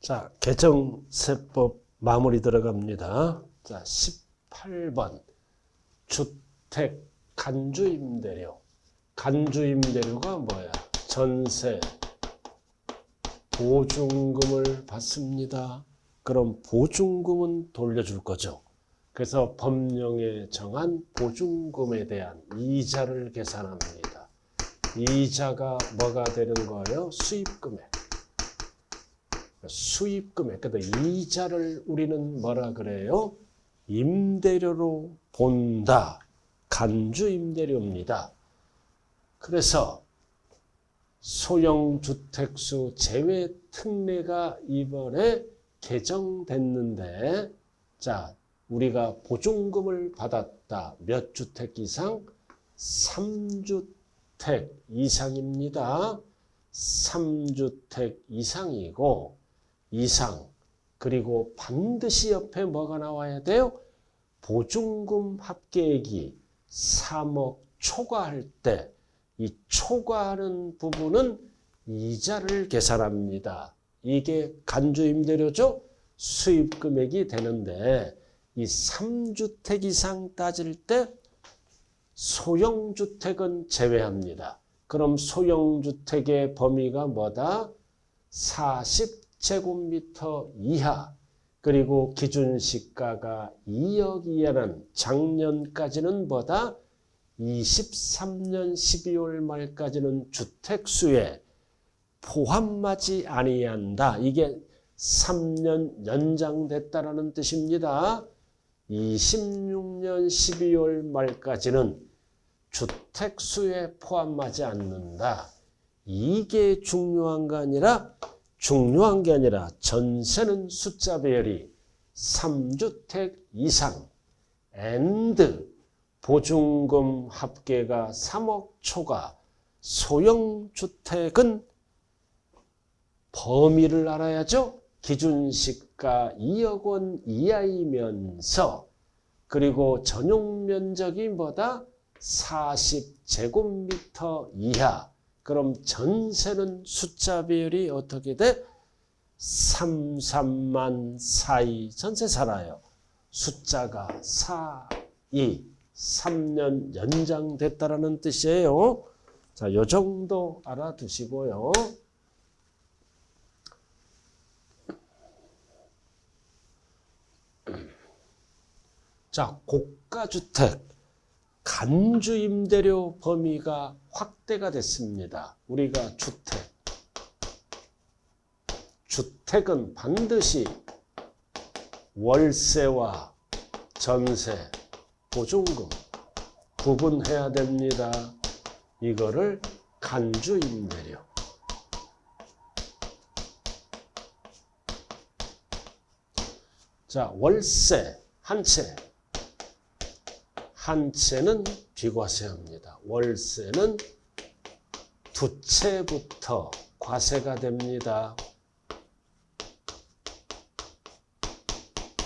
자, 개정세법 마무리 들어갑니다. 자, 18번 주택 간주임대료. 간주임대료가 뭐야? 전세 보증금을 받습니다. 그럼 보증금은 돌려줄 거죠. 그래서 법령에 정한 보증금에 대한 이자를 계산합니다. 이자가 뭐가 되는 거예요? 수입금액. 수입금액. 그러니까 이자를 우리는 뭐라 그래요? 임대료로 본다. 간주임대료입니다. 그래서 소형주택수 제외 특례가 이번에 개정됐는데, 자, 우리가 보증금을 받았다. 몇 주택 이상? 3주택 이상입니다. 3주택 이상이고, 이상. 그리고 반드시 옆에 뭐가 나와야 돼요? 보증금 합계액이 3억 초과할 때, 이 초과하는 부분은 이자를 계산합니다. 이게 간주임대료죠? 수입금액이 되는데, 이 3주택 이상 따질 때 소형주택은 제외합니다. 그럼 소형주택의 범위가 뭐다? 40제곱미터 이하, 그리고 기준시가가 2억 이하는 작년까지는 뭐다? 23년 12월 말까지는 주택수에 포함하지 아니한다. 이게 3년 연장됐다라는 뜻입니다. 26년 12월 말까지는 주택수에 포함하지 않는다. 이게 중요한 게 아니라 전세는 숫자 배열이 3주택 이상 and 보증금 합계가 3억 초과 소형주택은 범위를 알아야죠. 기준시가 2억 원 이하이면서, 그리고 전용면적이 뭐다? 40제곱미터 이하. 그럼 전세는 숫자 비율이 어떻게 돼? 3, 3만 4이 전세 살아요. 숫자가 4, 2, 3년 연장됐다라는 뜻이에요. 자, 요 정도 알아두시고요. 자, 고가주택 간주임대료 범위가 확대가 됐습니다. 우리가 주택은 반드시 월세와 전세, 보증금 구분해야 됩니다. 이거를 간주임대료. 자, 월세 한 채는 비과세합니다. 월세는 두 채부터 과세가 됩니다.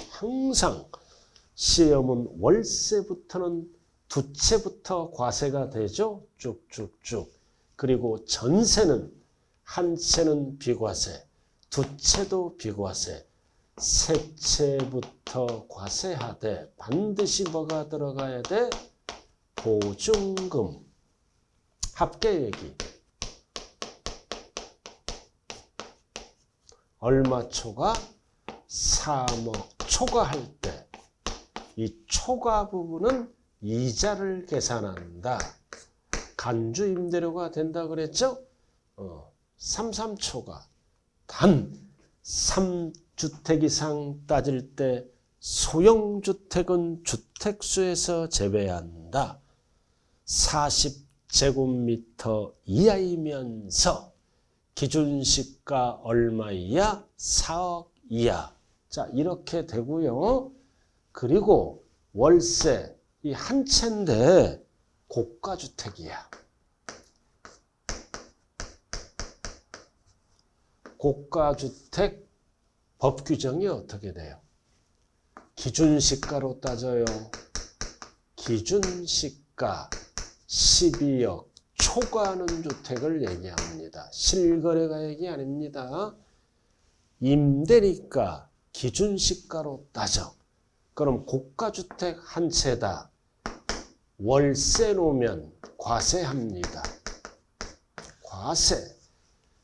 항상 시험은 월세부터는 두 채부터 과세가 되죠. 쭉쭉쭉. 그리고 전세는 한 채는 비과세, 두 채도 비과세, 세 채부터 과세하되 반드시 뭐가 들어가야 돼? 보증금 합계액이 얼마 초과? 3억 초과할 때 이 초과 부분은 이자를 계산한다. 간주임대료가 된다 그랬죠? 33초과. 단 3주택 이상 따질 때 소형주택은 주택수에서 제외한다. 40제곱미터 이하이면서 기준시가 얼마 이하? 4억 이하. 자, 이렇게 되고요. 그리고 월세 이 한 채인데 고가주택이야. 고가주택 법 규정이 어떻게 돼요? 기준시가로 따져요. 기준시가 12억 초과하는 주택을 얘기합니다. 실거래가액이 아닙니다. 임대니까 기준시가로 따져. 그럼 고가주택 한 채다. 월세 놓으면 과세합니다. 과세.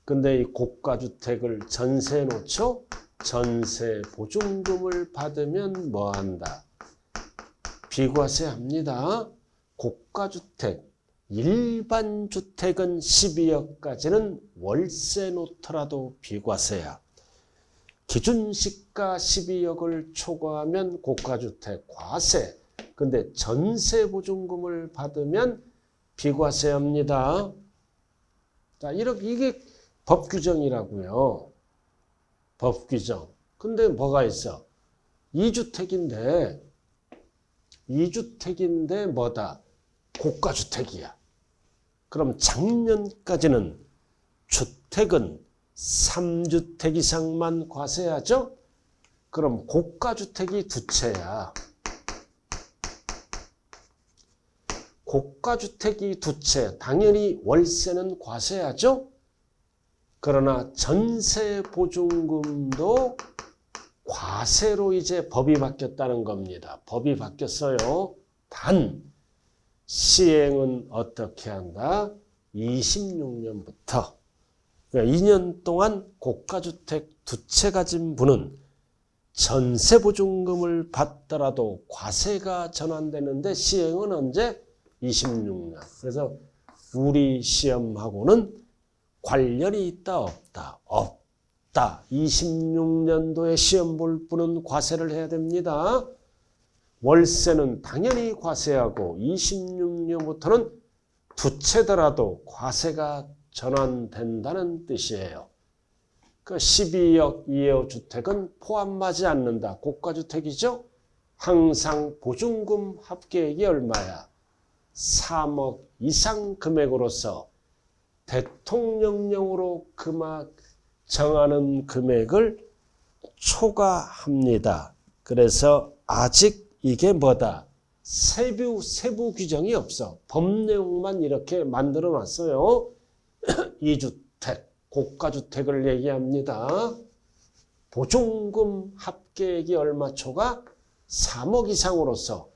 근데 이 고가주택을 전세에 놓죠? 전세 보증금을 받으면 뭐한다? 비과세합니다. 고가주택, 일반 주택은 12억까지는 월세 놓더라도 비과세야. 기준시가 12억을 초과하면 고가주택 과세. 근데 전세보증금을 받으면 비과세합니다. 자, 이게 법규정이라고요. 법규정. 근데 뭐가 있어? 2주택인데 뭐다? 고가주택이야. 그럼 작년까지는 주택은 3주택 이상만 과세하죠? 그럼 고가주택이 두 채야. 고가주택이 두 채. 당연히 월세는 과세하죠? 그러나 전세보증금도 과세로 이제 법이 바뀌었다는 겁니다. 법이 바뀌었어요. 단 시행은 어떻게 한다? 26년부터. 그러니까 2년 동안 고가주택 두 채 가진 분은 전세보증금을 받더라도 과세가 전환되는데 시행은 언제? 26년. 그래서 우리 시험하고는 관련이 있다 없다? 없다. 26년도에 시험 볼 분은 과세를 해야 됩니다. 월세는 당연히 과세하고 26년부터는 두 채더라도 과세가 전환된다는 뜻이에요. 그 12억 이하 주택은 포함하지 않는다. 고가주택이죠. 항상 보증금 합계액이 얼마야? 3억 이상 금액으로서 대통령령으로 정하는 금액을 초과합니다. 그래서 아직 이게 뭐다? 세부 규정이 없어. 법 내용만 이렇게 만들어 놨어요. 2주택, 고가주택을 얘기합니다. 보증금 합계액이 얼마 초과? 3억 이상으로서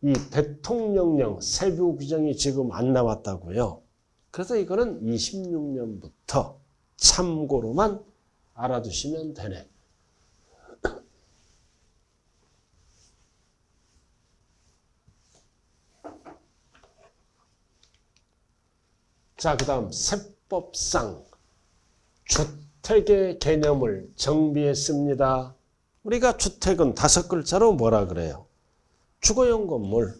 이 대통령령 세부 규정이 지금 안 나왔다고요. 그래서 이거는 26년부터 참고로만 알아두시면 되네. 자, 그 다음 세법상 주택의 개념을 정비했습니다. 우리가 주택은 5글자로 뭐라 그래요? 주거용 건물.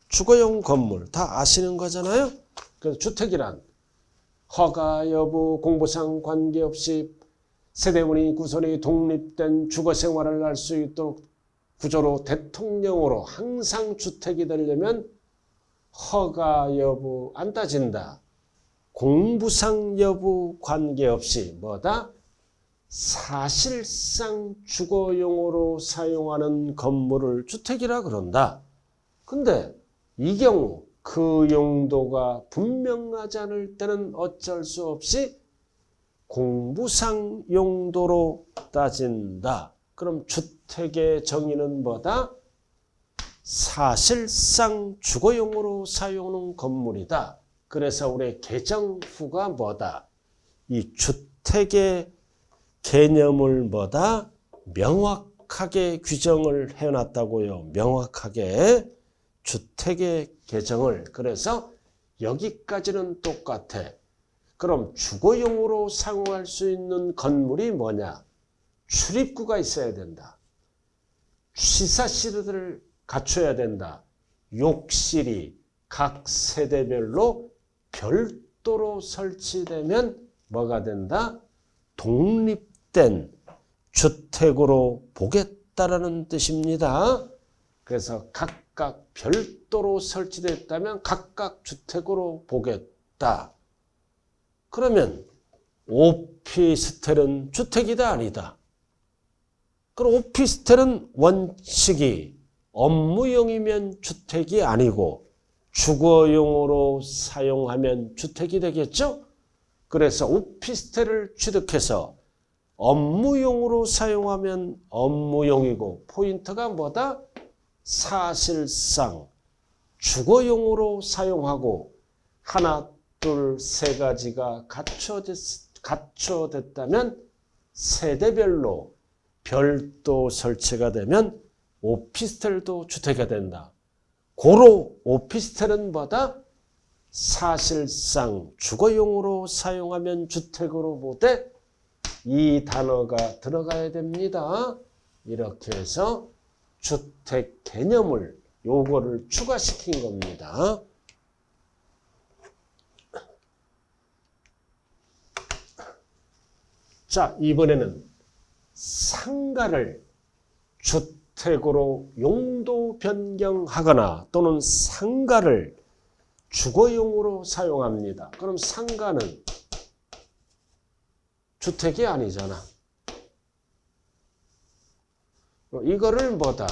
주거용 건물 다 아시는 거잖아요. 그래서 주택이란 허가 여부 공부상 관계없이 세대원이 구선이 독립된 주거 생활을 할 수 있도록 구조로 대통령으로 항상 주택이 되려면 허가 여부 안 따진다. 공부상 여부 관계없이 뭐다? 사실상 주거용으로 사용하는 건물을 주택이라 그런다. 근데 이 경우 그 용도가 분명하지 않을 때는 어쩔 수 없이 공부상 용도로 따진다. 그럼 주택의 정의는 뭐다? 사실상 주거용으로 사용하는 건물이다. 그래서 우리 개정 후가 뭐다? 이 주택의 개념을 뭐다? 명확하게 규정을 해놨다고요. 명확하게 주택의 개정을. 그래서 여기까지는 똑같아. 그럼 주거용으로 사용할 수 있는 건물이 뭐냐? 출입구가 있어야 된다. 취사실을 갖춰야 된다. 욕실이 각 세대별로 별도로 설치되면 뭐가 된다? 독립된 주택으로 보겠다라는 뜻입니다. 그래서 각각 별도로 설치됐다면 각각 주택으로 보겠다. 그러면 오피스텔은 주택이다 아니다? 그럼 오피스텔은 원칙이 업무용이면 주택이 아니고 주거용으로 사용하면 주택이 되겠죠? 그래서 오피스텔을 취득해서 업무용으로 사용하면 업무용이고 포인트가 뭐다? 사실상 주거용으로 사용하고 하나, 둘, 세 가지가 갖춰졌다면 세대별로 별도 설치가 되면 오피스텔도 주택이 된다. 고로 오피스텔은 뭐다? 사실상 주거용으로 사용하면 주택으로 보되 이 단어가 들어가야 됩니다. 이렇게 해서 주택 개념을 요거를 추가시킨 겁니다. 자, 이번에는 상가를 주택으로 용도 변경하거나 또는 상가를 주거용으로 사용합니다. 그럼 상가는 주택이 아니잖아. 이거를 뭐다?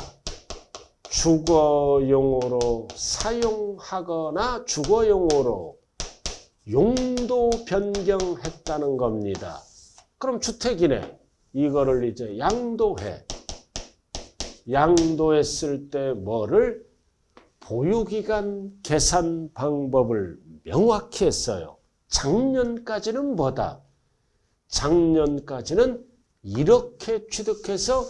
주거용으로 사용하거나 주거용으로 용도 변경했다는 겁니다. 그럼 주택이네. 이거를 이제 양도해. 양도했을 때 뭐를? 보유기간 계산 방법을 명확히 했어요. 작년까지는 뭐다? 작년까지는 이렇게 취득해서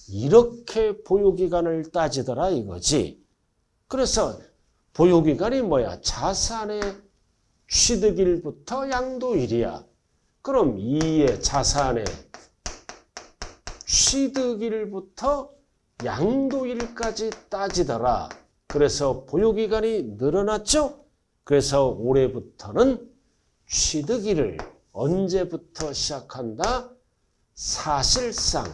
이렇게 보유기간을 따지더라 이거지. 그래서 보유기간이 뭐야? 자산의 취득일부터 양도일이야. 그럼 이의 자산의 취득일부터 양도일까지 따지더라. 그래서 보유기간이 늘어났죠? 그래서 올해부터는 취득일을 언제부터 시작한다? 사실상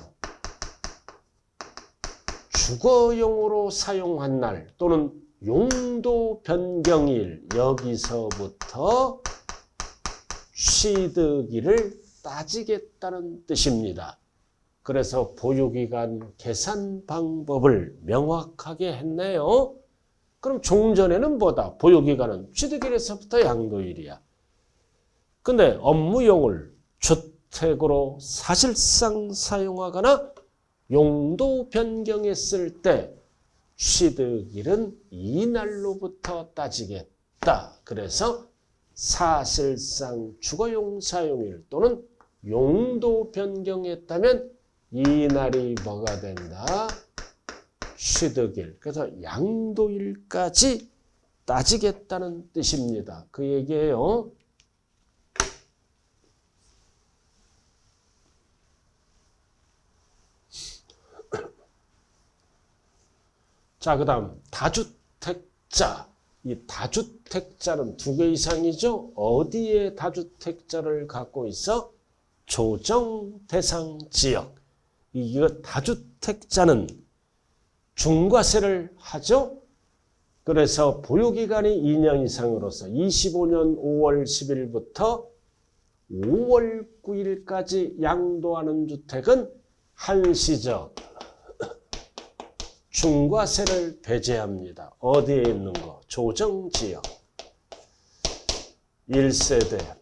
주거용으로 사용한 날 또는 용도 변경일 여기서부터 취득일을 따지겠다는 뜻입니다. 그래서 보유기간 계산 방법을 명확하게 했네요. 그럼 종전에는 뭐다? 보유기간은 취득일에서부터 양도일이야. 근데 업무용을 주택으로 사실상 사용하거나 용도 변경했을 때 취득일은 이날로부터 따지겠다. 그래서 사실상 주거용 사용일 또는 용도 변경했다면 이날이 뭐가 된다? 취득일. 그래서 양도일까지 따지겠다는 뜻입니다. 그 얘기예요. 자, 그 다음 다주택자. 이 다주택자는 2개 이상이죠. 어디에 다주택자를 갖고 있어? 조정 대상 지역. 이거 다주택자는 중과세를 하죠. 그래서 보유기간이 2년 이상으로서 25년 5월 10일부터 5월 9일까지 양도하는 주택은 한시적 중과세를 배제합니다. 어디에 있는 거? 조정지역. 1세대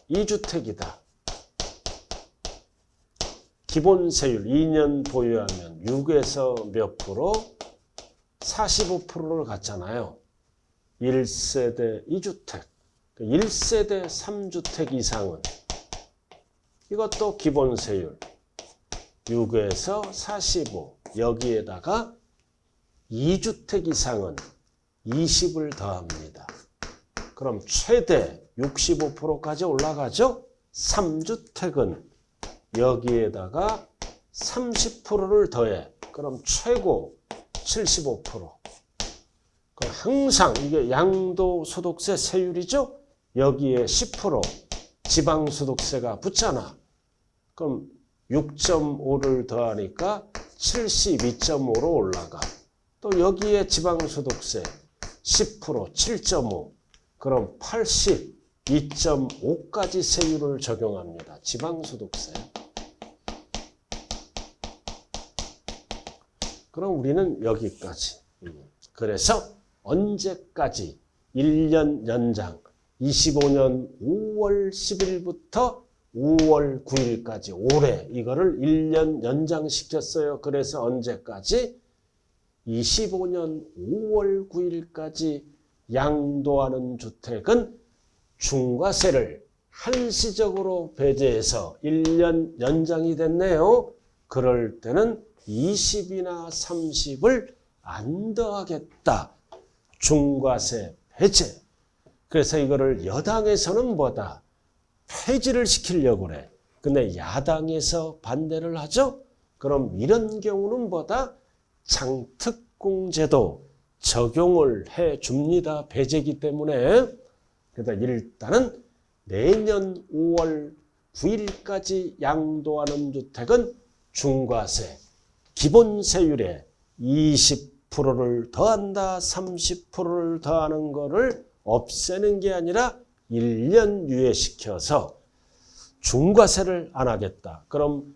2주택이다. 기본세율 2년 보유하면 6에서 몇 프로? 45%를 갖잖아요. 1세대 2주택. 1세대 3주택 이상은 이것도 기본세율 6에서 45. 여기에다가 2주택 이상은 20을 더합니다. 그럼 최대 65%까지 올라가죠? 3주택은 여기에다가 30%를 더해. 그럼 최고 75%. 그럼 항상 이게 양도소득세 세율이죠? 여기에 10% 지방소득세가 붙잖아. 그럼 6.5를 더하니까 72.5로 올라가. 또 여기에 지방소득세 10% 7.5. 그럼 82.5까지 세율을 적용합니다. 지방소득세. 그럼 우리는 여기까지. 그래서 언제까지 1년 연장 25년 5월 10일부터 5월 9일까지 올해 이거를 1년 연장시켰어요. 그래서 언제까지? 25년 5월 9일까지 양도하는 주택은 중과세를 한시적으로 배제해서 1년 연장이 됐네요. 그럴 때는 20이나 30을 안 더하겠다. 중과세 배제. 그래서 이거를 여당에서는 뭐다? 폐지를 시키려고 그래. 근데 야당에서 반대를 하죠? 그럼 이런 경우는 뭐다? 장특공제도 적용을 해 줍니다. 배제기 때문에. 그래서 일단은 내년 5월 9일까지 양도하는 주택은 중과세 기본세율에 20%를 더한다, 30%를 더하는 거를 없애는 게 아니라 1년 유예시켜서 중과세를 안 하겠다. 그럼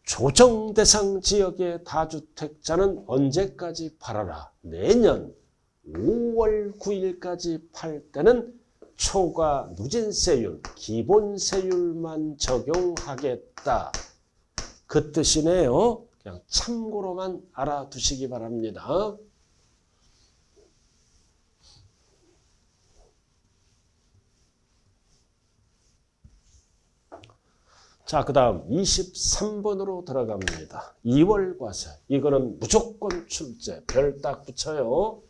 조정 대상 지역의 다주택자는 언제까지 팔아라? 내년 5월 9일까지 팔 때는 초과 누진세율, 기본세율만 적용하겠다. 그 뜻이네요. 그냥 참고로만 알아두시기 바랍니다. 자, 그 다음 23번으로 들어갑니다. 2월 과세. 이거는 무조건 출제. 별 딱 붙여요.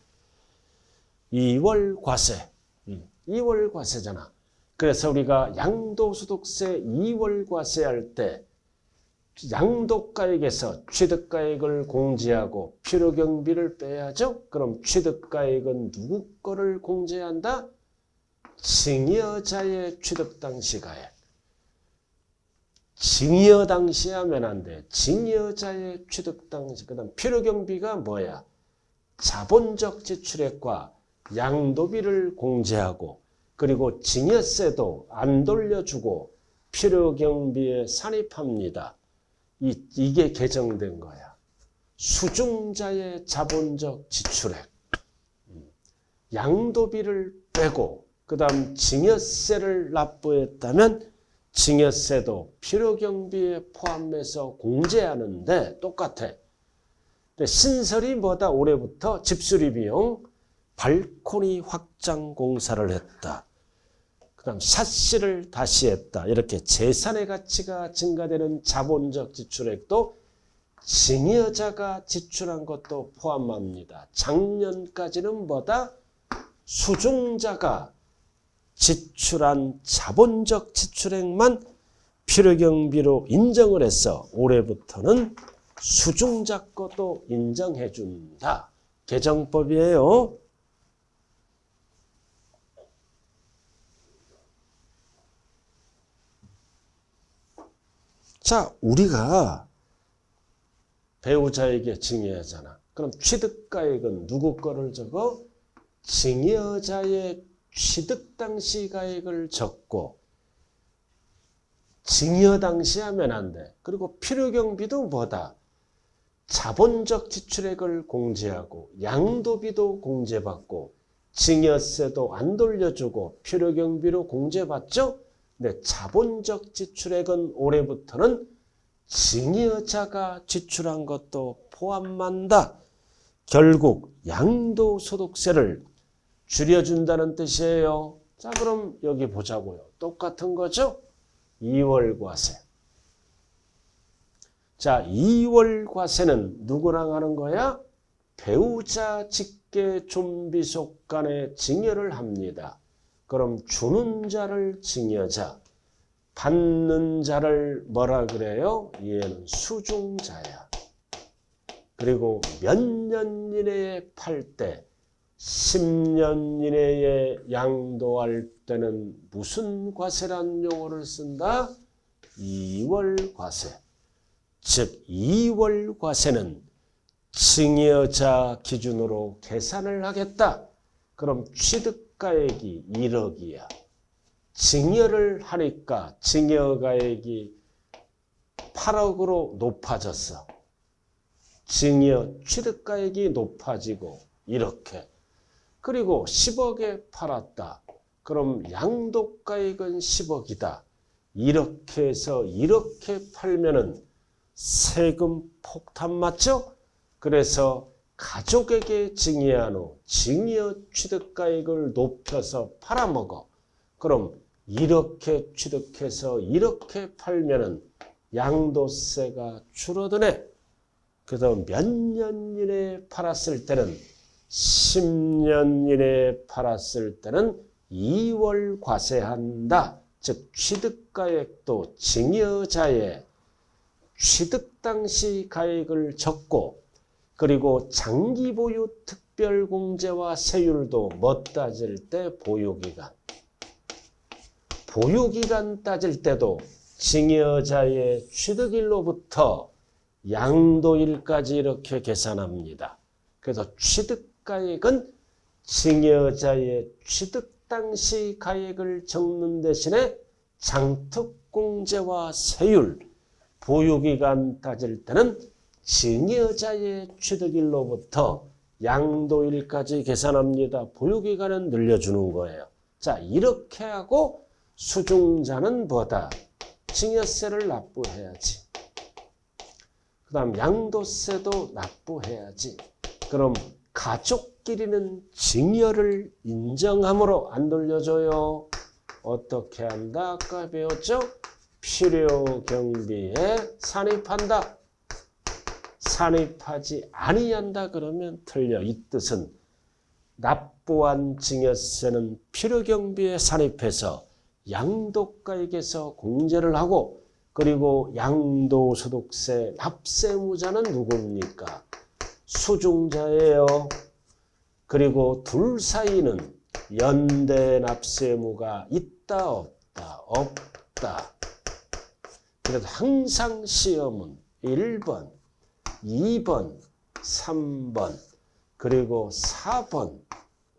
2월 과세. 2월 과세잖아. 그래서 우리가 양도소득세 2월 과세할 때 양도가액에서 취득가액을 공제하고 필요경비를 빼야죠. 그럼 취득가액은 누구 거를 공제한다? 증여자의 취득 당시 가액. 증여 당시 하면 안 돼. 증여자의 취득 당시. 그 다음 필요경비가 뭐야? 자본적 지출액과 양도비를 공제하고 그리고 증여세도 안 돌려주고 필요경비에 산입합니다. 이게 개정된 거야. 수중자의 자본적 지출액. 양도비를 빼고 그 다음 증여세를 납부했다면 증여세도 필요경비에 포함해서 공제하는데 똑같아. 근데 신설이 뭐다? 올해부터 집수리 비용 발코니 확장 공사를 했다. 그 다음 샤시를 다시 했다. 이렇게 재산의 가치가 증가되는 자본적 지출액도 증여자가 지출한 것도 포함합니다. 작년까지는 뭐다? 수중자가 지출한 자본적 지출액만 필요경비로 인정을 해서 올해부터는 수중자 것도 인정해 준다. 개정법이에요. 자, 우리가 배우자에게 증여하잖아. 그럼 취득가액은 누구 거를 적어? 증여자의 취득 당시 가액을 적고 증여 당시 하면 안 돼. 그리고 필요경비도 뭐다? 자본적 지출액을 공제하고 양도비도 공제받고 증여세도 안 돌려주고 필요경비로 공제받죠? 근데 자본적 지출액은 올해부터는 증여자가 지출한 것도 포함한다. 결국 양도소득세를 줄여준다는 뜻이에요. 자, 그럼 여기 보자고요. 똑같은 거죠? 2월 과세. 자, 2월 과세는 누구랑 하는 거야? 배우자 직계 존비속 간에 증여를 합니다. 그럼 주는 자를 증여자, 받는 자를 뭐라 그래요? 얘는 수중자야. 그리고 몇 년 이내에 팔 때 10년 이내에 양도할 때는 무슨 과세란 용어를 쓴다? 2월 과세. 즉 2월 과세는 증여자 기준으로 계산을 하겠다. 그럼 취득가액이 1억이야. 증여를 하니까 증여가액이 8억으로 높아졌어. 증여 취득가액이 높아지고 이렇게. 그리고 10억에 팔았다. 그럼 양도가액은 10억이다. 이렇게 해서 이렇게 팔면은 세금 폭탄 맞죠? 그래서 가족에게 증여한 후 증여 취득가액을 높여서 팔아먹어. 그럼 이렇게 취득해서 이렇게 팔면은 양도세가 줄어드네. 그래서 몇 년 이내에 팔았을 때는 10년 이내에 팔았을 때는 2월 과세한다. 즉 취득가액도 증여자의 취득 당시 가액을 적고 그리고 장기 보유 특별공제와 세율도 뭐 따질 때 보유기간. 보유기간 따질 때도 증여자의 취득일로부터 양도일까지 이렇게 계산합니다. 그래서 취득가액은 증여자의 취득 당시 가액을 적는 대신에 장특공제와 세율, 보유기간 따질 때는 증여자의 취득일로부터 양도일까지 계산합니다. 보유기간은 늘려주는 거예요. 자, 이렇게 하고 수중자는 뭐다? 증여세를 납부해야지. 그 다음 양도세도 납부해야지. 그럼 가족끼리는 증여를 인정함으로 안 돌려줘요. 어떻게 한다? 아까 배웠죠? 필요경비에 산입한다. 산입하지 아니한다 그러면 틀려. 이 뜻은 납부한 증여세는 필요경비에 산입해서 양도가액에서 공제를 하고 그리고 양도소득세 납세무자는 누굽니까? 수중자예요. 그리고 둘 사이는 연대 납세무가 있다 없다? 없다. 그래서 항상 시험은 1번, 2번, 3번, 그리고 4번,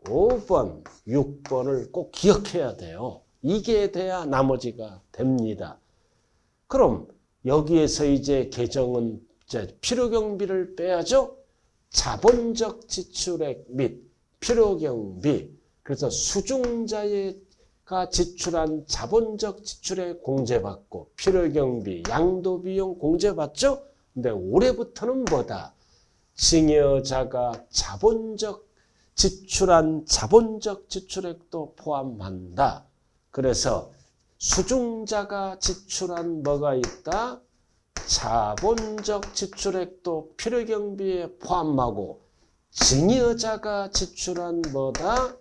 5번, 6번을 꼭 기억해야 돼요. 이게 돼야 나머지가 됩니다. 그럼 여기에서 이제 개정은 이제 필요경비를 빼야죠. 자본적 지출액 및 필요경비. 그래서 수중자가 지출한 자본적 지출액 공제받고 필요경비, 양도비용 공제받죠. 근데 올해부터는 뭐다? 증여자가 지출한 자본적 지출액도 포함한다. 그래서 수중자가 지출한 뭐가 있다? 자본적 지출액도 필요경비에 포함하고 증여자가 지출한 뭐다?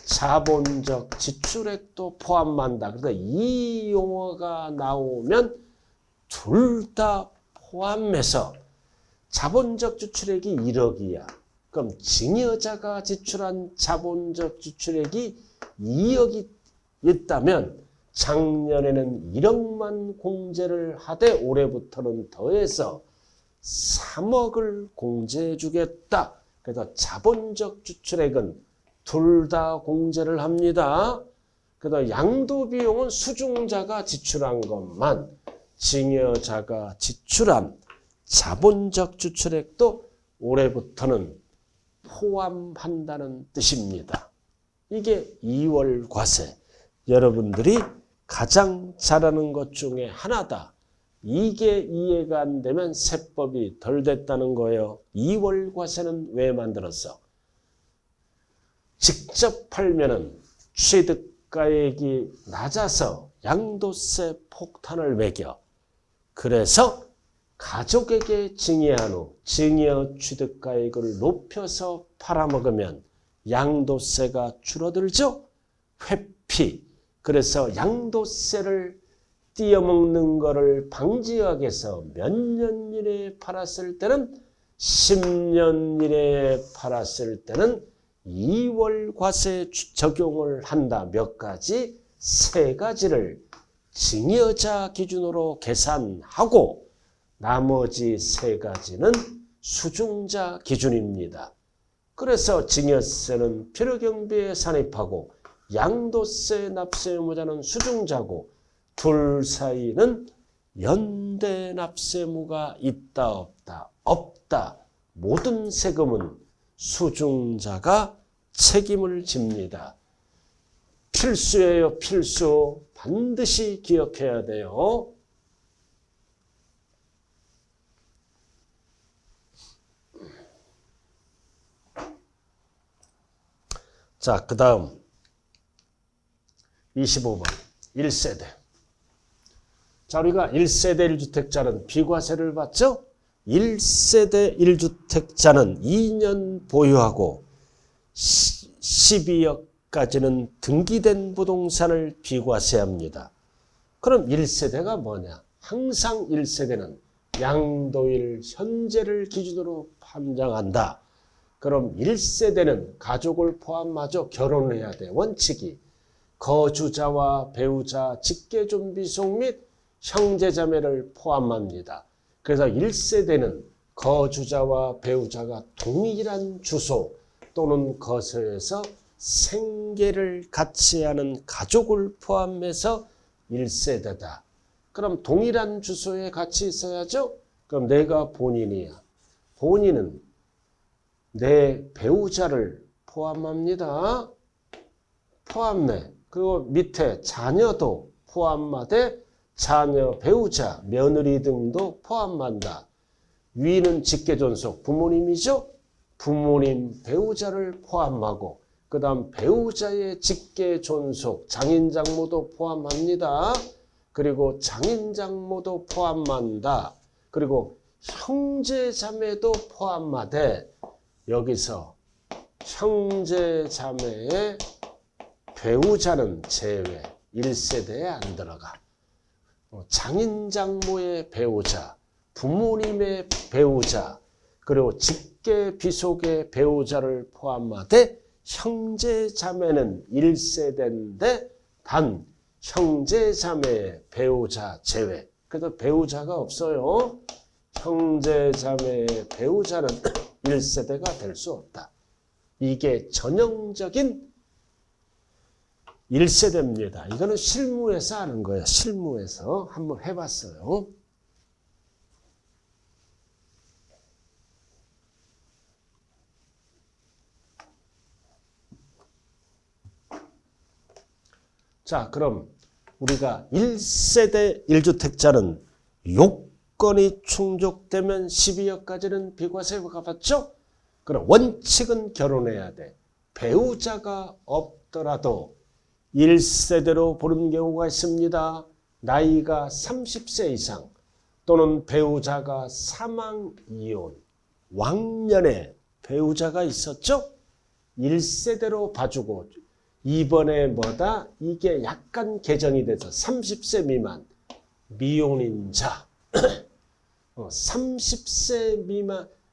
자본적 지출액도 포함한다. 그래서 이 용어가 나오면 둘 다 포함해서 자본적 지출액이 1억이야. 그럼 증여자가 지출한 자본적 지출액이 2억이 있다면 작년에는 1억만 공제를 하되 올해부터는 더해서 3억을 공제해 주겠다. 그래서 자본적 지출액은 둘 다 공제를 합니다. 그래서 양도비용은 수중자가 지출한 것만, 증여자가 지출한 자본적 지출액도 올해부터는 포함한다는 뜻입니다. 이게 2월 과세. 여러분들이 가장 잘하는 것 중에 하나다. 이게 이해가 안 되면 세법이 덜 됐다는 거예요. 2월 과세는 왜 만들었어? 직접 팔면은 취득가액이 낮아서 양도세 폭탄을 매겨. 그래서 가족에게 증여한 후 증여 취득가액을 높여서 팔아먹으면 양도세가 줄어들죠? 회피. 그래서 양도세를 띄어먹는 거를 방지하기 위해서 몇 년 이내에 팔았을 때는 10년 이내에 팔았을 때는 2월 과세 적용을 한다. 몇 가지? 3가지를 증여자 기준으로 계산하고 나머지 3가지는 수중자 기준입니다. 그래서 증여세는 필요경비에 산입하고 양도세 납세 의무자는 수중자고 둘 사이는 연대 납세무가 있다 없다? 없다. 모든 세금은 수중자가 책임을 집니다. 필수예요. 필수. 반드시 기억해야 돼요. 자, 그 다음 25번 1세대. 자, 우리가 1세대 1주택자는 비과세를 받죠? 1세대 1주택자는 2년 보유하고 12억까지는 등기된 부동산을 비과세합니다. 그럼 1세대가 뭐냐? 항상 1세대는 양도일 현재를 기준으로 판정한다. 그럼 1세대는 가족을 포함하죠. 결혼을 해야 돼. 원칙이. 거주자와 배우자, 직계존비속 및 형제자매를 포함합니다. 그래서 1세대는 거주자와 배우자가 동일한 주소 또는 거소에서 생계를 같이 하는 가족을 포함해서 1세대다. 그럼 동일한 주소에 같이 있어야죠? 그럼 내가 본인이야. 본인은 내 배우자를 포함합니다. 포함해. 그리고 밑에 자녀도 포함하되 자녀, 배우자, 며느리 등도 포함한다. 위는 직계존속 부모님이죠. 부모님, 배우자를 포함하고 그 다음 배우자의 직계존속 장인장모도 포함합니다. 그리고 장인장모도 포함한다. 그리고 형제자매도 포함하되 여기서 형제자매의 배우자는 제외. 1세대에 안 들어가. 장인장모의 배우자, 부모님의 배우자, 그리고 직계 비속의 배우자를 포함하되 형제자매는 1세대인데 단 형제자매의 배우자 제외. 그래서 배우자가 없어요. 형제자매의 배우자는 1세대가 될 수 없다. 이게 전형적인 1세대입니다. 이거는 실무에서 하는 거예요. 실무에서 한번 해봤어요. 자, 그럼 우리가 1세대 1주택자는 요건이 충족되면 12억까지는 비과세가 받죠? 그럼 원칙은 결혼해야 돼. 배우자가 없더라도 1세대로 보는 경우가 있습니다. 나이가 30세 이상 또는 배우자가 사망, 이혼, 왕년에 배우자가 있었죠? 1세대로 봐주고 이번에 뭐다? 이게 약간 개정이 돼서 30세 미만 미혼인자 30세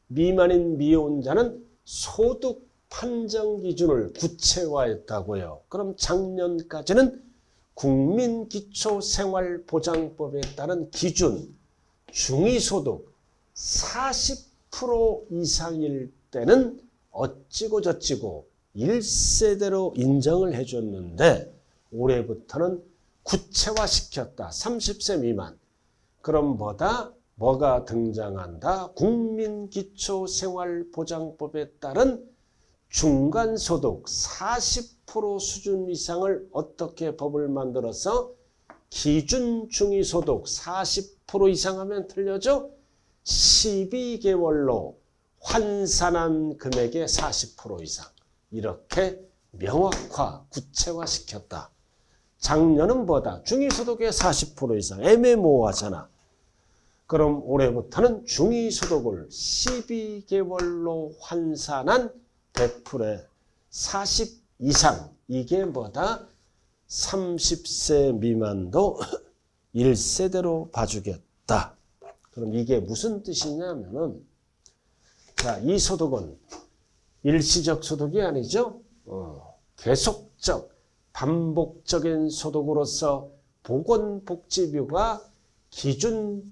미만인 미혼자는 소득 판정 기준을 구체화했다고요. 그럼 작년까지는 국민기초생활보장법에 따른 기준 중위소득 40% 이상일 때는 어찌고 저찌고 1세대로 인정을 해줬는데 올해부터는 구체화시켰다. 30세 미만. 그럼 뭐가 등장한다? 국민기초생활보장법에 따른 중간소득 40% 수준 이상을 어떻게 법을 만들어서 기준 중위소득 40% 이상 하면 틀려져 12개월로 환산한 금액의 40% 이상 이렇게 명확화 구체화시켰다. 작년은 뭐다? 중위소득의 40% 이상 애매모호하잖아. 그럼 올해부터는 중위소득을 12개월로 환산한 100%의 40 이상 이게 뭐다? 30세 미만도 1세대로 봐주겠다. 그럼 이게 무슨 뜻이냐면은 자, 이 소득은 일시적 소득이 아니죠. 계속적 반복적인 소득으로서 보건복지부가 기준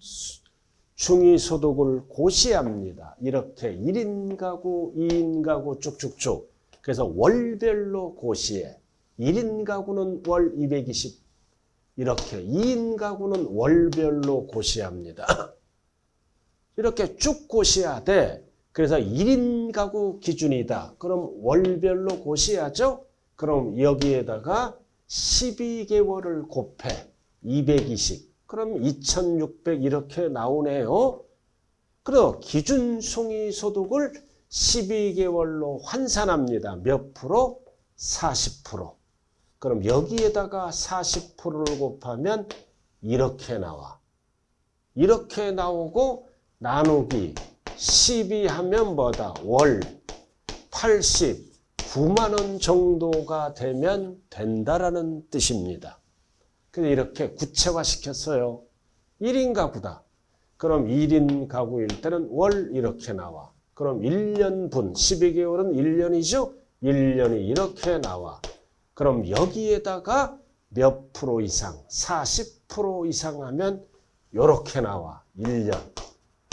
중위소득을 고시합니다. 이렇게 1인 가구, 2인 가구 쭉쭉쭉. 그래서 월별로 고시해. 1인 가구는 월 220. 이렇게 2인 가구는 월별로 고시합니다. 이렇게 쭉 고시하되 그래서 1인 가구 기준이다. 그럼 월별로 고시하죠? 그럼 여기에다가 12개월을 곱해 220. 그럼 2600 이렇게 나오네요. 그럼 기준송이소득을 12개월로 환산합니다. 몇 프로? 40%. 그럼 여기에다가 40%를 곱하면 이렇게 나와. 이렇게 나오고 나누기 12 하면 뭐다? 월 89만 원 정도가 되면 된다라는 뜻입니다. 그래서 이렇게 구체화시켰어요. 1인 가구다. 그럼 1인 가구일 때는 월 이렇게 나와. 그럼 1년분, 12개월은 1년이죠? 1년이 이렇게 나와. 그럼 여기에다가 몇 프로 이상, 40% 이상 하면 이렇게 나와. 1년.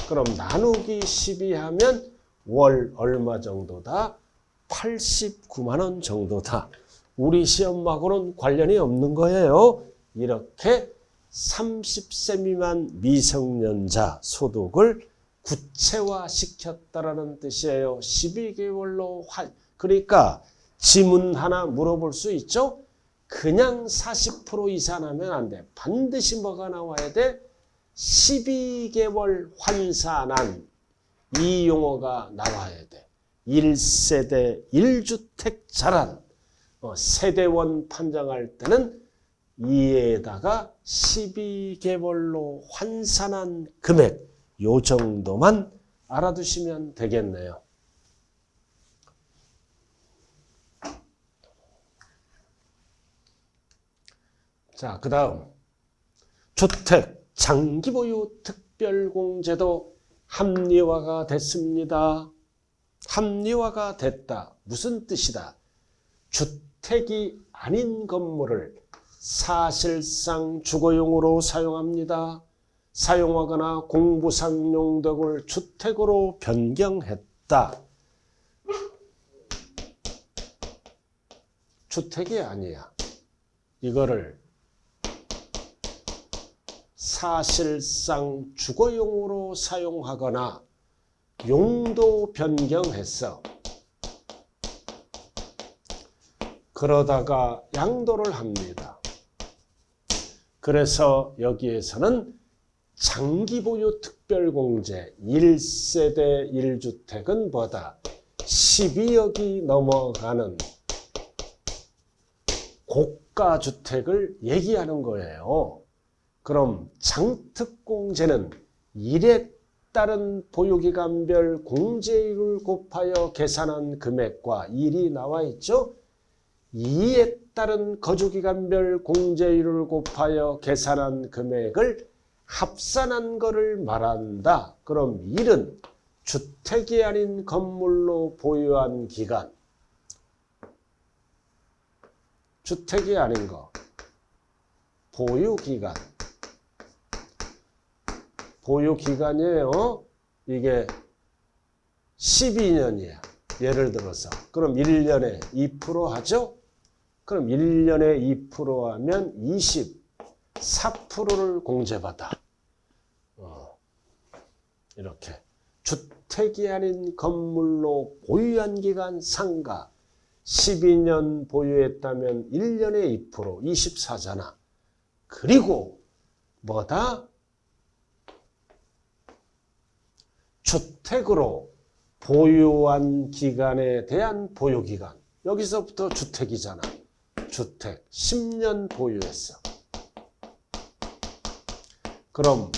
그럼 나누기 12 하면 월 얼마 정도다? 89만 원 정도다. 우리 시험하고는 관련이 없는 거예요. 이렇게 30세 미만 미성년자 소득을 구체화시켰다라는 뜻이에요. 12개월로 그러니까 지문 하나 물어볼 수 있죠? 그냥 40% 이산하면 안 돼. 반드시 뭐가 나와야 돼? 12개월 환산한 이 용어가 나와야 돼. 1세대 1주택자란 세대원 판정할 때는 이에다가 12개월로 환산한 금액 요 정도만 알아두시면 되겠네요. 자, 그 다음 주택 장기보유 특별공제도 합리화가 됐습니다. 합리화가 됐다. 무슨 뜻이다? 주택이 아닌 건물을 사실상 주거용으로 사용합니다. 사용하거나 공부상 용도를 주택으로 변경했다. 주택이 아니야. 이거를 사실상 주거용으로 사용하거나 용도 변경했어. 그러다가 양도를 합니다. 그래서 여기에서는 장기보유 특별공제 1세대 1주택은 뭐다? 12억이 넘어가는 고가주택을 얘기하는 거예요. 그럼 장특공제는 1에 따른 보유기간별 공제율을 곱하여 계산한 금액과 1이 나와 있죠? 2에 따른 거주기간별 공제율을 곱하여 계산한 금액을 합산한 것을 말한다. 그럼 1은 주택이 아닌 건물로 보유한 기간. 주택이 아닌 거. 보유기간. 보유기간이에요. 이게 12년이야. 예를 들어서. 그럼 1년에 2% 하죠? 그럼 1년에 2% 하면 24%를 공제받아. 이렇게. 주택이 아닌 건물로 보유한 기간 상가. 12년 보유했다면 1년에 2%, 24잖아. 그리고 뭐다? 주택으로 보유한 기간에 대한 보유기간. 여기서부터 주택이잖아. 주택 10년 보유했어. 그럼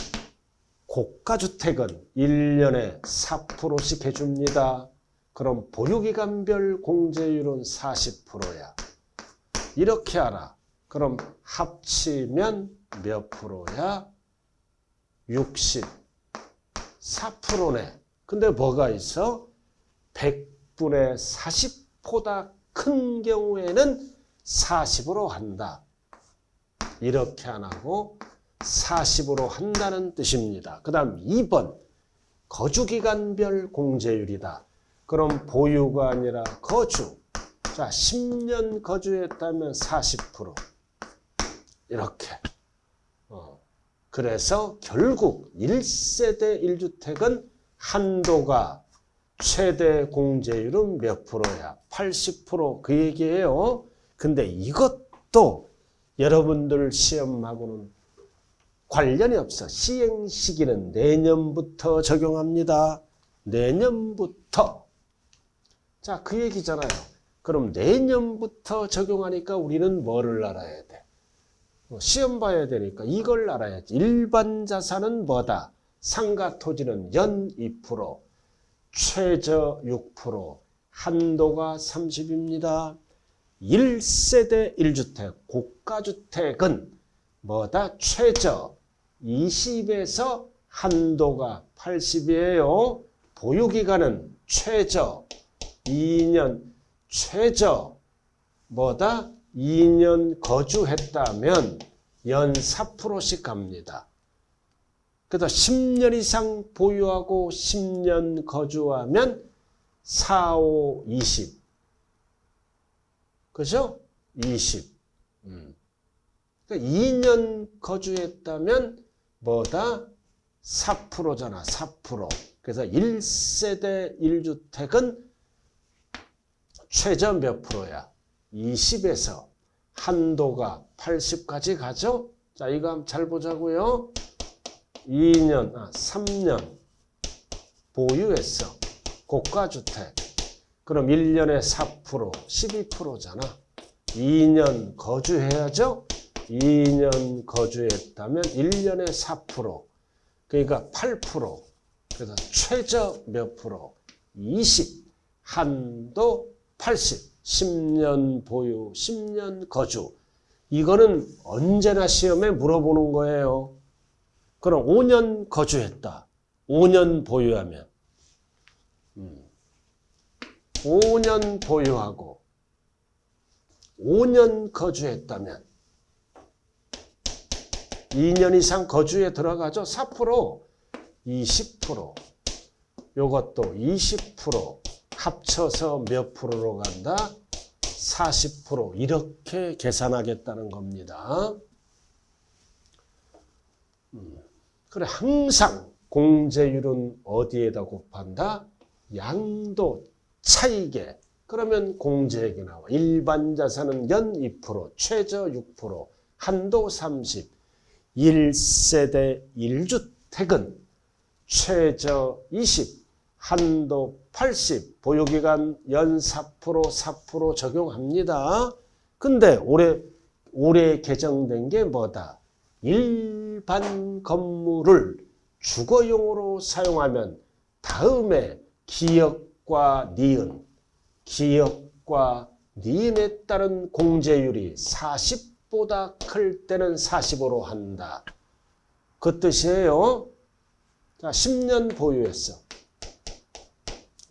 고가주택은 1년에 4%씩 해줍니다. 그럼 보유기간별 공제율은 40%야. 이렇게 알아. 그럼 합치면 몇 프로야? 64%네. 근데 뭐가 있어? 100분의 40보다 큰 경우에는 40으로 한다. 이렇게 안 하고 40으로 한다는 뜻입니다. 그 다음 2번 거주기간별 공제율이다. 그럼 보유가 아니라 거주. 자, 10년 거주했다면 40%. 이렇게. 그래서 결국 1세대 1주택은 한도가 최대 공제율은 몇 프로야? 80% 그 얘기예요. 근데 이것도 이것도 여러분들 시험하고는 관련이 없어. 시행 시기는 내년부터 적용합니다. 내년부터. 자, 그 얘기잖아요. 그럼 내년부터 적용하니까 우리는 뭐를 알아야 돼? 시험 봐야 되니까 이걸 알아야지. 일반 자산은 뭐다? 상가 토지는 연 2%, 최저 6%, 한도가 30입니다. 1세대 1주택, 고가주택은 뭐다? 최저 20에서 한도가 80이에요. 보유기간은 최저 2년, 최저 뭐다? 2년 거주했다면 연 4%씩 갑니다. 그래서 10년 이상 보유하고 10년 거주하면 4, 5, 20. 그죠? 20. 그러니까 2년 거주했다면 뭐다? 4%잖아. 4%. 그래서 1세대 1주택은 최저 몇 프로야? 20에서 한도가 80까지 가죠? 자, 이거 한번 잘 보자고요. 3년 보유했어. 고가주택. 그럼 1년에 4%, 12%잖아. 2년 거주해야죠? 2년 거주했다면 1년에 4%. 그러니까 8%. 그래서 최저 몇 프로? 20. 한도 80. 10년 보유, 10년 거주. 이거는 언제나 시험에 물어보는 거예요. 그럼 5년 거주했다. 5년 보유하면 5년 보유하고 5년 거주했다면 2년 이상 거주에 들어가죠. 4%, 20%, 요것도 20%, 합쳐서 몇 프로로 간다? 40% 이렇게 계산하겠다는 겁니다. 그래, 항상 공제율은 어디에다 곱한다? 양도 차익에. 그러면 공제액이 나와. 일반 자산은 연 2%, 최저 6%, 한도 30. 1세대 1주택은 최저 20, 한도 80, 보유기간 연 4%, 4% 적용합니다. 근데 올해 개정된 게 뭐다? 일반 건물을 주거용으로 사용하면 다음에 기역과 니은에 따른 공제율이 40보다 클 때는 45로 한다. 그 뜻이에요. 자, 10년 보유했어.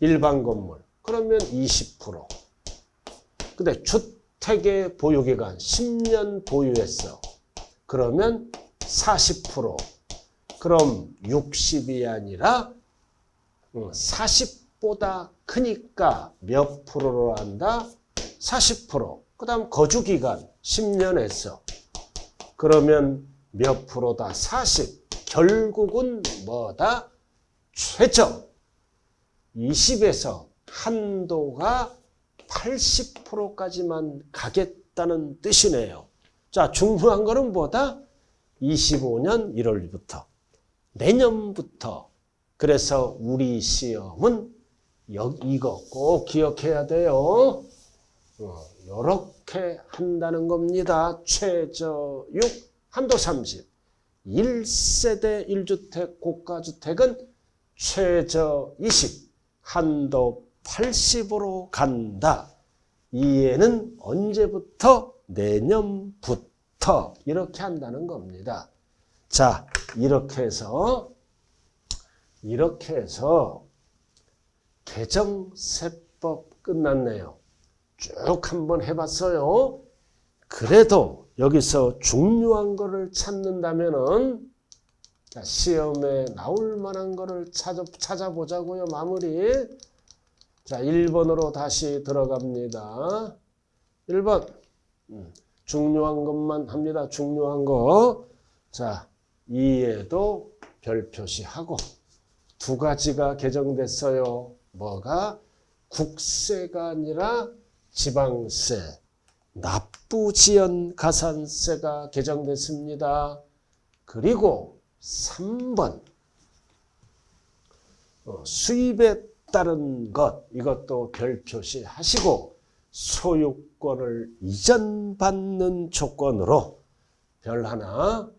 일반 건물. 그러면 20%. 근데 주택의 보유기간 10년 보유했어. 그러면 40%. 그럼 60이 아니라 40보다 크니까 몇 프로로 한다? 40%. 그 다음 거주기간 10년 했어. 그러면 몇 프로다? 40. 결국은 뭐다? 최저 20에서 한도가 80%까지만 가겠다는 뜻이네요. 자, 중요한 거는 뭐다? 25년 1월부터. 내년부터. 그래서 우리 시험은 이거 꼭 기억해야 돼요. 이렇게 한다는 겁니다. 최저 6, 한도 30. 1세대 1주택 고가주택은 최저 20, 한도 80으로 간다. 이해는 언제부터? 내년부터. 이렇게 한다는 겁니다. 자, 이렇게 해서 개정세법 끝났네요. 쭉 한번 해봤어요. 그래도 여기서 중요한 거를 찾는다면은 시험에 나올 만한 거를 찾아보자고요. 마무리. 자, 1번으로 다시 들어갑니다. 1번. 중요한 것만 합니다. 중요한 거. 자, 이에도 별 표시하고 두 가지가 개정됐어요. 뭐가? 국세가 아니라 지방세. 납부지연 가산세가 개정됐습니다. 그리고 3번 수입에 따른 것, 이것도 별 표시하시고 소유권을 이전받는 조건으로 별 하나.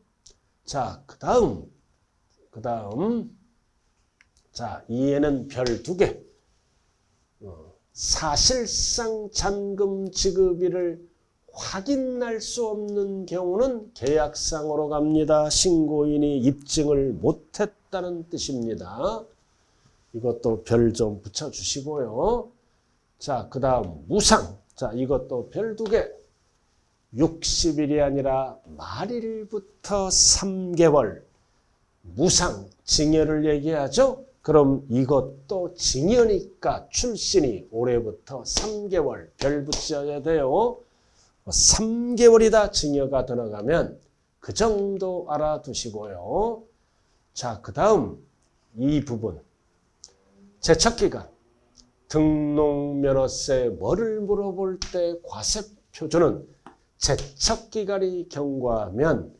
자, 그 다음 자, 이에는 별 2개. 사실상 잔금 지급일을 확인할 수 없는 경우는 계약상으로 갑니다. 신고인이 입증을 못했다는 뜻입니다. 이것도 별 좀 붙여주시고요. 자, 그 다음 무상. 자, 이것도 별 2개. 60일이 아니라 말일부터 3개월. 무상, 징여를 얘기하죠. 그럼 이것도 징여니까 출신이 올해부터 3개월 별 붙여야 돼요. 3개월이다 징여가 들어가면 그 정도 알아두시고요. 자, 그 다음 이 부분. 제척기간. 등록면허세 뭐를 물어볼 때 과세표준은 제척기간이 경과하면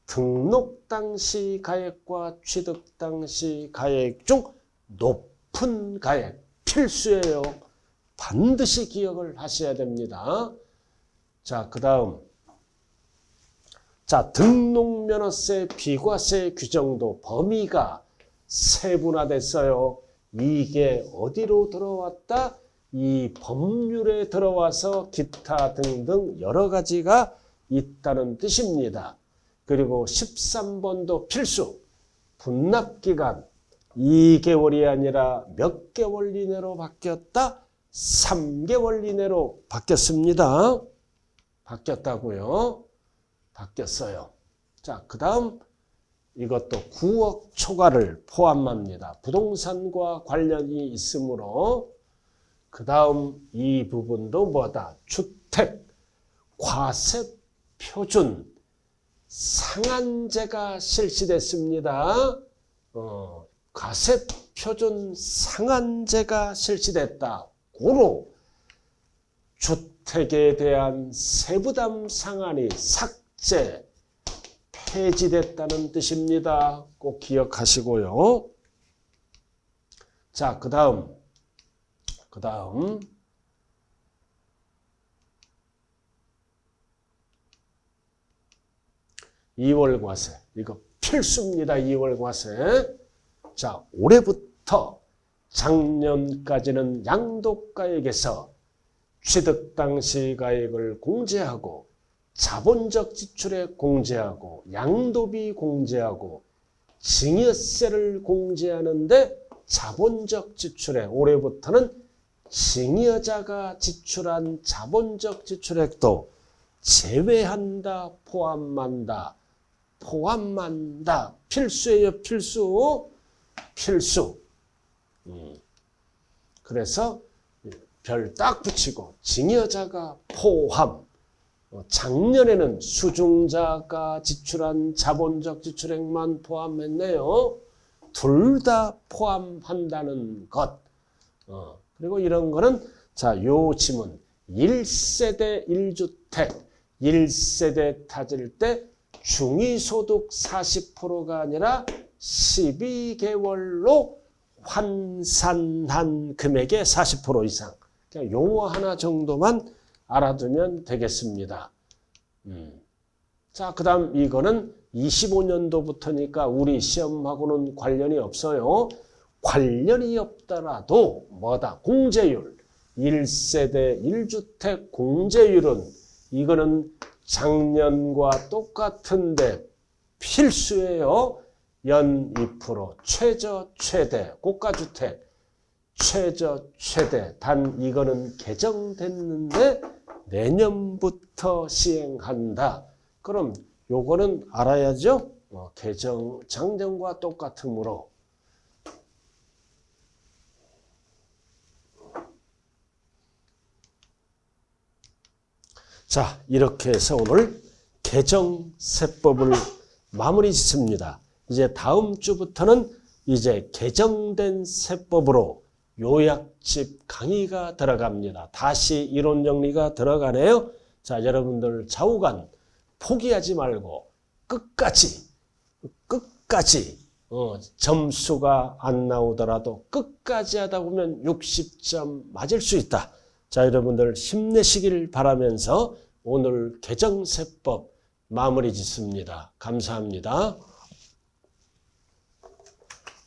등록 당시 가액과 취득 당시 가액 중 높은 가액 필수예요. 반드시 기억을 하셔야 됩니다. 자, 그 다음. 자, 등록면허세 비과세 규정도 범위가 세분화됐어요. 이게 어디로 들어왔다? 이 법률에 들어와서 기타 등등 여러 가지가 있다는 뜻입니다. 그리고 13번도 필수. 분납기간 2개월이 아니라 몇 개월 이내로 바뀌었다? 3개월 이내로 바뀌었습니다. 바뀌었다고요. 바뀌었어요. 자, 그 다음 이것도 9억 초과를 포함합니다. 부동산과 관련이 있으므로. 그 다음 이 부분도 뭐다? 주택 과세표준 상한제가 실시됐습니다. 과세표준 상한제가 실시됐다. 고로 주택에 대한 세부담 상한이 삭제, 폐지됐다는 뜻입니다. 꼭 기억하시고요. 자, 그 다음 2월 과세. 이거 필수입니다. 2월 과세. 자, 올해부터 작년까지는 양도가액에서 취득 당시 가액을 공제하고 자본적 지출에 공제하고 양도비 공제하고 징여세를 공제하는데 자본적 지출에 올해부터는 징여자가 지출한 자본적 지출액도 제외한다, 포함한다. 필수예요, 필수. 그래서 별 딱 붙이고 징여자가 포함. 작년에는 수중자가 지출한 자본적 지출액만 포함했네요. 둘 다 포함한다는 것. 그리고 이런 거는 자, 요 지문 1세대 1주택 1세대 타질 때 중위소득 40%가 아니라 12개월로 환산한 금액의 40% 이상. 그냥 용어 하나 정도만 알아두면 되겠습니다. 자, 그 다음 이거는 25년도부터니까 우리 시험하고는 관련이 없어요. 관련이 없더라도 뭐다? 공제율. 1세대 1주택 공제율은 이거는 작년과 똑같은데 필수예요. 연 2%, 최저 최대, 고가주택, 최저 최대. 단 이거는 개정됐는데 내년부터 시행한다. 그럼 요거는 알아야죠. 개정 작년과 똑같으므로. 자, 이렇게 해서 오늘 개정세법을 마무리 짓습니다. 이제 다음 주부터는 이제 개정된 세법으로 요약집 강의가 들어갑니다. 다시 이론 정리가 들어가네요. 자, 여러분들 좌우간 포기하지 말고 끝까지 점수가 안 나오더라도 끝까지 하다 보면 60점 맞을 수 있다. 자, 여러분들 힘내시길 바라면서 오늘 개정세법 마무리 짓습니다. 감사합니다.